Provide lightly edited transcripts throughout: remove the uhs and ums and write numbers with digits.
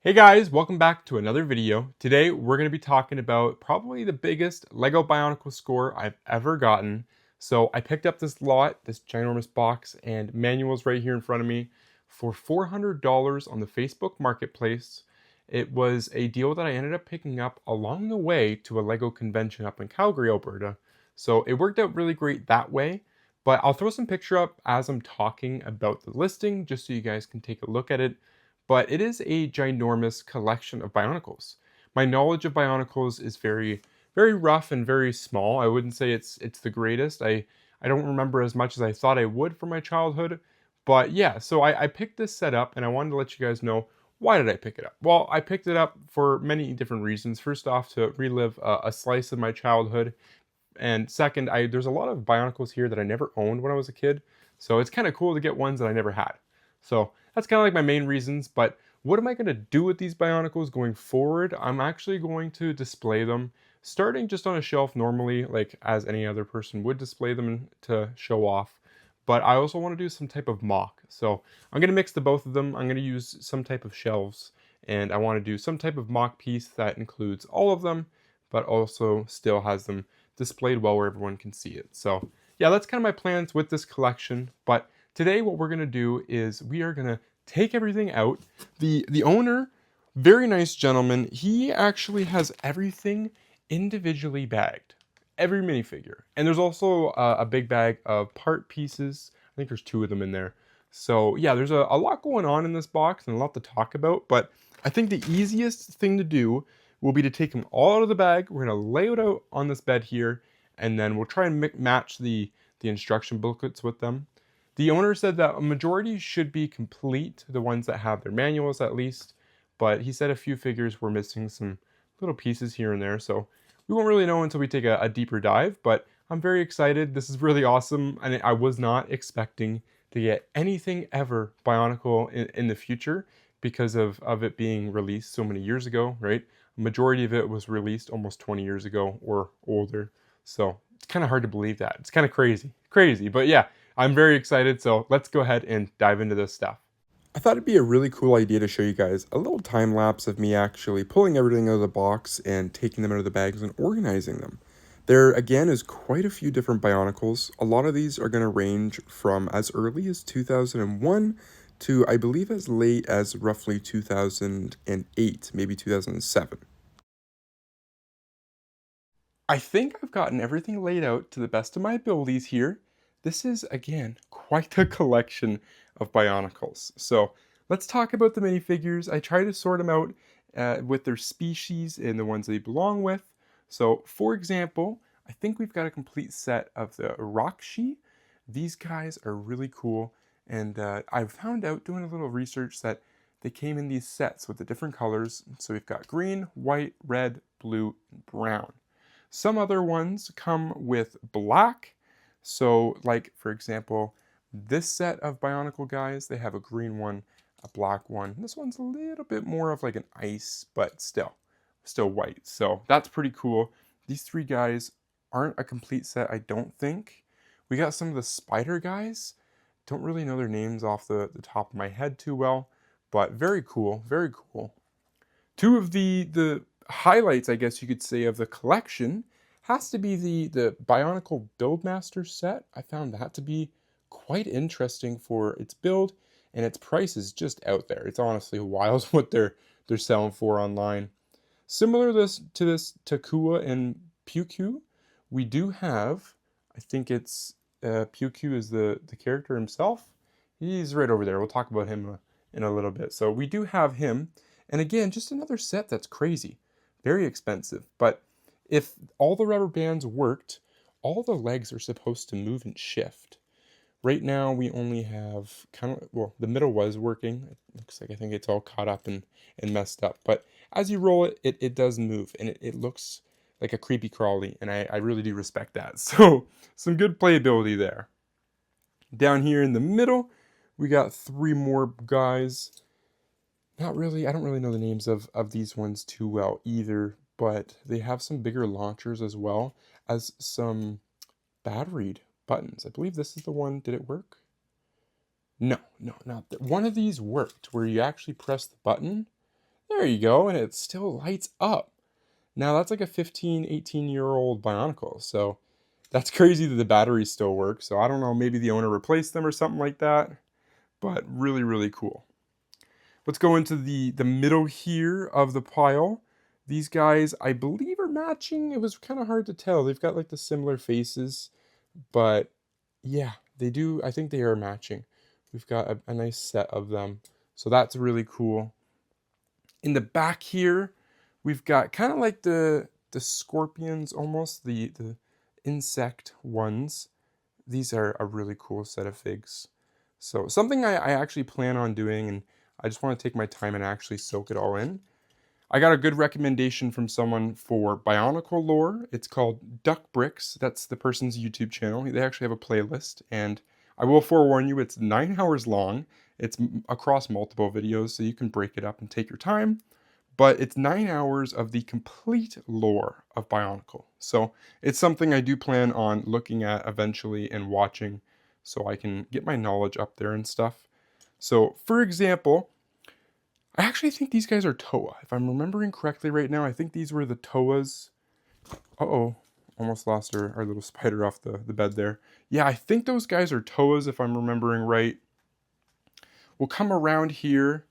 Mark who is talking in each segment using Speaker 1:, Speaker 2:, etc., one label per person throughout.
Speaker 1: Hey guys, welcome back to another video. Today we're going to be talking about probably the biggest Lego Bionicle score I've ever gotten. So I picked up this lot, this ginormous box, and manuals right here in front of me for $400 on the Facebook Marketplace. It was a deal that I ended up picking up along the way to a Lego convention up in Calgary, Alberta. So it worked out really great that way. But I'll throw some picture up as I'm talking about the listing just so you guys can take a look at it, but it is a ginormous collection of Bionicles. My knowledge of Bionicles is very rough and very small. I wouldn't say it's the greatest. I don't remember as much as I thought I would from my childhood. But yeah, so I picked this set up and I wanted to let you guys know, why did I pick it up? Well, I picked it up for many different reasons. First off, to relive a slice of my childhood. And second, there's a lot of Bionicles here that I never owned when I was a kid. So it's kind of cool to get ones that I never had. So that's kind of like my main reasons. But what am I going to do with these Bionicles going forward? I'm actually going to display them, starting just on a shelf normally, like as any other person would display them to show off. But I also want to do some type of mock. So I'm going to mix the both of them. I'm going to use some type of shelves, and I want to do some type of mock piece that includes all of them, but also still has them displayed well where everyone can see it. So yeah, that's kind of my plans with this collection. But today what we're going to do is we are going to take everything out. The owner, very nice gentleman, he actually has everything individually bagged. Every minifigure. And there's also a big bag of part pieces. I think there's 2 of them in there. So yeah, there's a lot going on in this box and a lot to talk about. But I think the easiest thing to do will be to take them all out of the bag. We're going to lay it out on this bed here, and then we'll try and match the instruction booklets with them. The owner said that a majority should be complete, the ones that have their manuals at least, but he said a few figures were missing some little pieces here and there, so we won't really know until we take a deeper dive. But I'm very excited. This is really awesome, and I was not expecting to get anything ever Bionicle in the future because of it being released so many years ago, right? A majority of it was released almost 20 years ago or older, so it's kind of hard to believe that. It's kind of crazy, but yeah, I'm very excited, so let's go ahead and dive into this stuff. I thought it'd be a really cool idea to show you guys a little time lapse of me actually pulling everything out of the box and taking them out of the bags and organizing them. There again is quite a few different Bionicles. A lot of these are going to range from as early as 2001 to I believe as late as roughly 2008, maybe 2007. I think I've gotten everything laid out to the best of my abilities here. This is, again, quite a collection of Bionicles. So let's talk about the minifigures. I try to sort them out with their species and the ones they belong with. So, for example, I think we've got a complete set of the Rakshi. These guys are really cool, and I found out doing a little research that they came in these sets with the different colors. So we've got green, white, red, blue, and brown. Some other ones come with black. So like, for example, this set of Bionicle guys, they have a green one, a black one. This one's a little bit more of like an ice, but still white. So that's pretty cool. These 3 guys aren't a complete set, I don't think. We got some of the spider guys. Don't really know their names off the top of my head too well, but very cool, very cool. 2 of the highlights, I guess you could say, of the collection has to be the Bionicle Buildmaster set. I found that to be quite interesting for its build, and its price is just out there. It's honestly wild what they're selling for online. Similar to this Takua and Pyukyu, we do have, I think it's Pyukyu is the character himself. He's right over there. We'll talk about him in a little bit. So we do have him. And again, just another set that's crazy. Very expensive. But if all the rubber bands worked, all the legs are supposed to move and shift. Right now, we only have well, the middle was working. It looks like I think it's all caught up and messed up. But as you roll it, it does move. And it looks like a creepy crawly. And I really do respect that. So some good playability there. Down here in the middle, we got 3 more guys. Not really, I don't really know the names of these ones too well either, but they have some bigger launchers as well as some batteried buttons. I believe this is the one. Did it work? No, not that. One of these worked where you actually press the button. There you go, and it still lights up. Now that's like a 15, 18-year-old Bionicle, so that's crazy that the batteries still work. So I don't know, maybe the owner replaced them or something like that, but really, really cool. Let's go into the middle here of the pile. These guys, I believe, are matching. It was kind of hard to tell. They've got like the similar faces, but yeah, they do. I think they are matching. We've got a nice set of them. So that's really cool. In the back here, we've got kind of like the scorpions almost, the insect ones. These are a really cool set of figs. So something I actually plan on doing, and I just want to take my time and actually soak it all in. I got a good recommendation from someone for Bionicle lore. It's called Duck Bricks. That's the person's YouTube channel. They actually have a playlist, and I will forewarn you, it's 9 hours long. It's across multiple videos, so you can break it up and take your time. But it's 9 hours of the complete lore of Bionicle. So it's something I do plan on looking at eventually and watching so I can get my knowledge up there and stuff. So, for example, I actually think these guys are Toa. If I'm remembering correctly right now, I think these were the Toas. Uh-oh, almost lost our little spider off the bed there. Yeah, I think those guys are Toas if I'm remembering right. We'll come around here.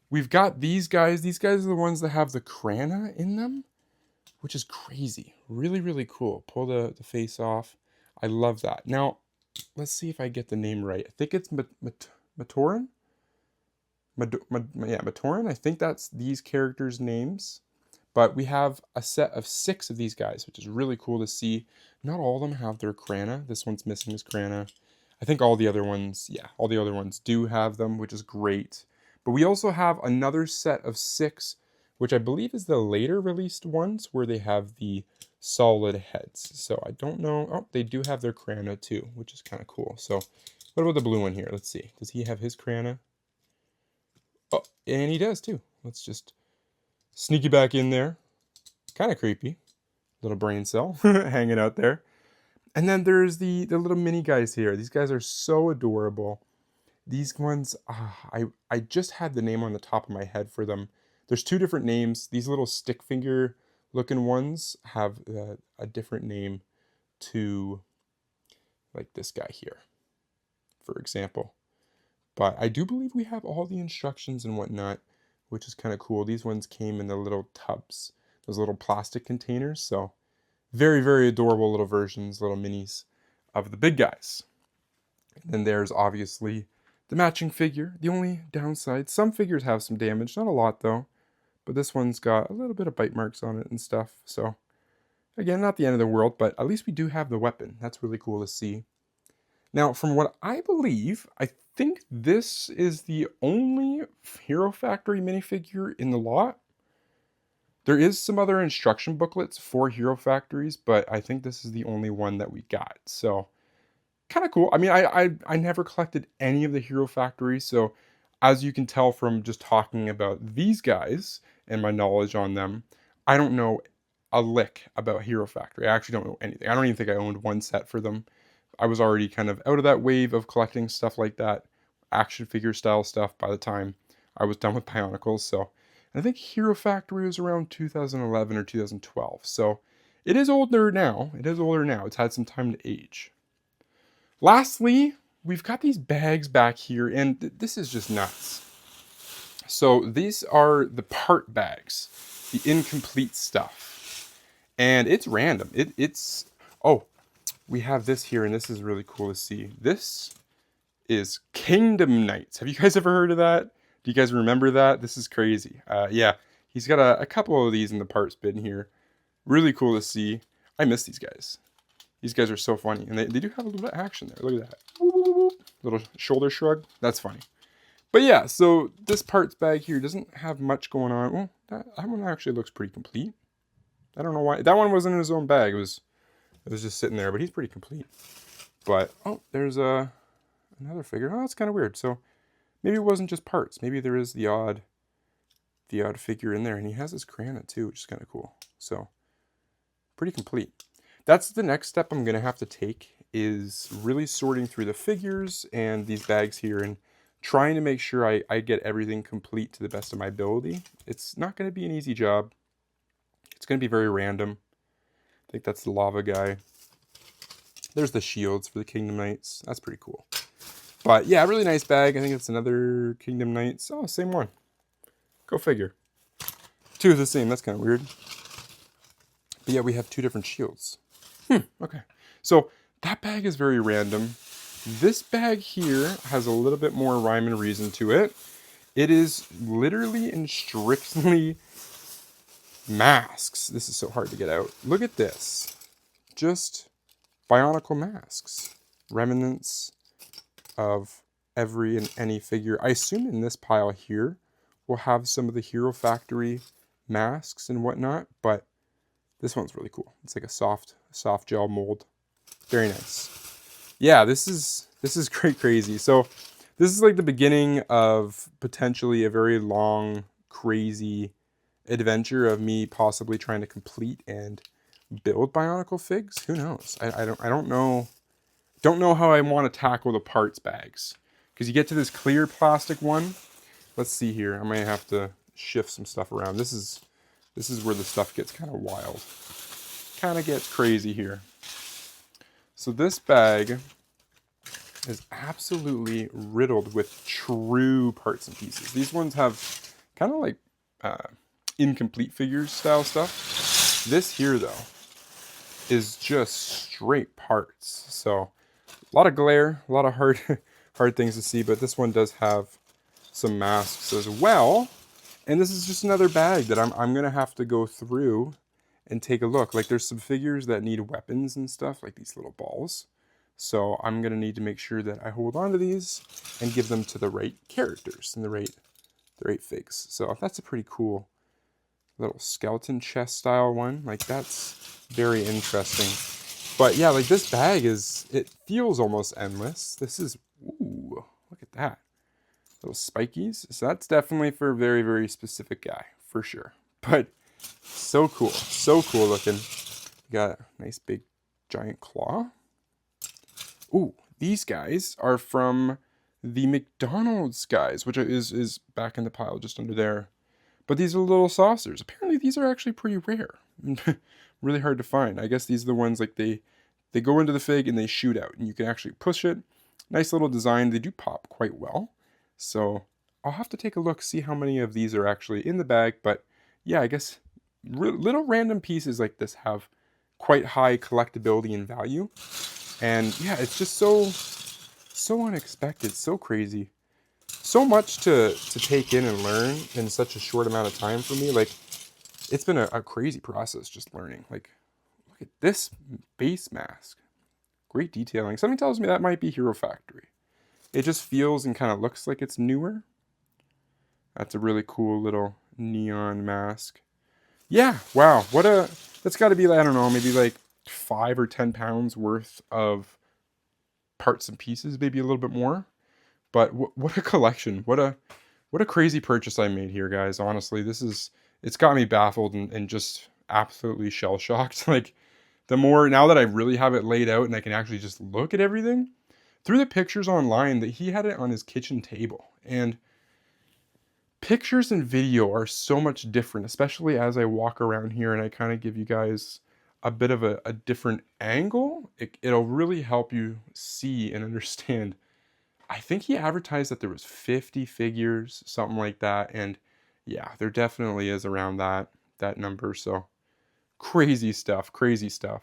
Speaker 1: We've got these guys. These guys are the ones that have the Krana in them, which is crazy. Really, really cool. Pull the face off. I love that. Now, let's see if I get the name right. I think it's Matoran? Yeah, Matoran. I think that's these characters' names. But we have a set of 6 of these guys, which is really cool to see. Not all of them have their Krana. This one's missing his Krana. I think all the other ones, yeah, all the other ones do have them, which is great. But we also have another set of 6, which I believe is the later released ones, where they have the solid heads. So I don't know. Oh, they do have their Krana too, which is kind of cool. So what about the blue one here? Let's see. Does he have his Krana? Oh, and he does too. Let's just sneak you back in there. Kind of creepy. Little brain cell hanging out there. And then there's the little mini guys here. These guys are so adorable. These ones, I just had the name on the top of my head for them. There's 2 different names. These little stick figure looking ones have a different name to like this guy here, for example. But I do believe we have all the instructions and whatnot, which is kind of cool. These ones came in the little tubs, those little plastic containers. So very, very adorable little versions, little minis of the big guys. And then there's obviously the matching figure. The only downside, some figures have some damage, not a lot though, but this one's got a little bit of bite marks on it and stuff. So again, not the end of the world, but at least we do have the weapon. That's really cool to see. Now, from what I believe, I think this is the only Hero Factory minifigure in the lot. There is some other instruction booklets for Hero Factories, but I think this is the only one that we got. So, kind of cool. I mean, I never collected any of the Hero Factories, so as you can tell from just talking about these guys and my knowledge on them, I don't know a lick about Hero Factory. I actually don't know anything. I don't even think I owned one set for them. I was already kind of out of that wave of collecting stuff like that, action figure style stuff by the time I was done with Bionicles. So I think Hero Factory was around 2011 or 2012. So it is older now. It is older now. It's had some time to age. Lastly, we've got these bags back here, and this is just nuts. So these are the part bags, the incomplete stuff. And it's random. It's oh, we have this here, and this is really cool to see. This is Kingdom Knights. Have you guys ever heard of that? Do you guys remember that? This is crazy. Yeah, he's got a couple of these in the parts bin here. Really cool to see. I miss these guys. These guys are so funny, and they do have a little bit of action there. Look at that. Woo, woo, woo. Little shoulder shrug. That's funny. But yeah, so this parts bag here doesn't have much going on. Well, that one actually looks pretty complete. I don't know why. That one wasn't in his own bag. It was just sitting there, but he's pretty complete. But, oh, there's another figure. Oh, that's kind of weird. So maybe it wasn't just parts. Maybe there is the odd figure in there, and he has his Krana too, which is kind of cool. So pretty complete. That's the next step I'm going to have to take, is really sorting through the figures and these bags here and trying to make sure I get everything complete to the best of my ability. It's not going to be an easy job. It's going to be very random. I think that's the lava guy. There's the shields for the Kingdom Knights. That's pretty cool. But yeah, really nice bag. I think it's another Kingdom Knights. Oh, same one. Go figure. Two of the same. That's kind of weird. But yeah, we have two different shields. Okay. So that bag is very random. This bag here has a little bit more rhyme and reason to it. It is literally and strictly masks. This is so hard to get out. Look at this. Just Bionicle masks. Remnants of every and any figure. I assume in this pile here we'll have some of the Hero Factory masks and whatnot, but this one's really cool. It's like a soft gel mold. Very nice. Yeah, this is great crazy. So this is like the beginning of potentially a very long, crazy adventure of me possibly trying to complete and build Bionicle figs. Who knows? I don't know. Don't know how I want to tackle the parts bags, because you get to this clear plastic one. Let's see here. I might have to shift some stuff around. This is where the stuff gets kind of wild. Kind of gets crazy here. So this bag is absolutely riddled with true parts and pieces. These ones have kind of like incomplete figures style stuff. This here though is just straight parts. So a lot of glare, a lot of hard things to see, but this one does have some masks as well. And this is just another bag that I'm gonna have to go through and take a look. Like there's some figures that need weapons and stuff, like these little balls. So I'm gonna need to make sure that I hold on to these and give them to the right characters and the right figs. So that's a pretty cool little skeleton chest style one. Like that's very interesting. But yeah, like this bag it feels almost endless. This is, ooh, look at that. Little spikies. So that's definitely for a very, very specific guy, for sure. But so cool looking. Got a nice big giant claw. Ooh, these guys are from the McDonald's guys, which is back in the pile just under there. But these are little saucers. Apparently these are actually pretty rare. Really hard to find. I guess these are the ones like they go into the fig and they shoot out and you can actually push it. Nice little design. They do pop quite well. So I'll have to take a look, see how many of these are actually in the bag. But yeah, I guess little random pieces like this have quite high collectability and value. And yeah, it's just so unexpected, so crazy. So much to take in and learn in such a short amount of time for me. Like, it's been a crazy process just learning. Like, look at this base mask. Great detailing. Something tells me that might be Hero Factory. It just feels and kind of looks like it's newer. That's a really cool little neon mask. Yeah, wow. That's got to be, I don't know, maybe like 5 or 10 pounds worth of parts and pieces, maybe a little bit more. But what a collection. What a crazy purchase I made here, guys. Honestly, it's got me baffled and just absolutely shell-shocked. Like, the more, now that I really have it laid out and I can actually just look at everything, through the pictures online, that he had it on his kitchen table. And pictures and video are so much different, especially as I walk around here and I kind of give you guys a bit of a different angle. It'll really help you see and understand. I think he advertised that there was 50 figures, something like that. And yeah, there definitely is around that number. So crazy stuff, crazy stuff.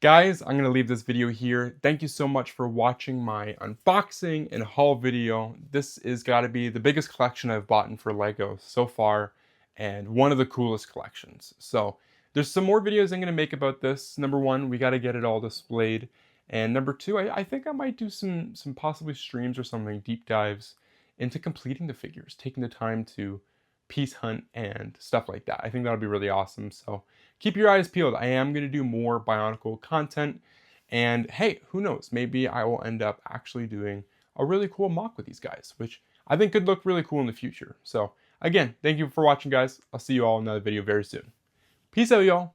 Speaker 1: Guys, I'm going to leave this video here. Thank you so much for watching my unboxing and haul video. This is got to be the biggest collection I've bought for Lego so far, and one of the coolest collections. So there's some more videos I'm going to make about this. Number one, we got to get it all displayed. And number two, I think I might do some possibly streams or something, deep dives into completing the figures, taking the time to piece hunt and stuff like that. I think that would be really awesome. So keep your eyes peeled. I am going to do more Bionicle content. And hey, who knows? Maybe I will end up actually doing a really cool mock with these guys, which I think could look really cool in the future. So again, thank you for watching, guys. I'll see you all in another video very soon. Peace out, y'all.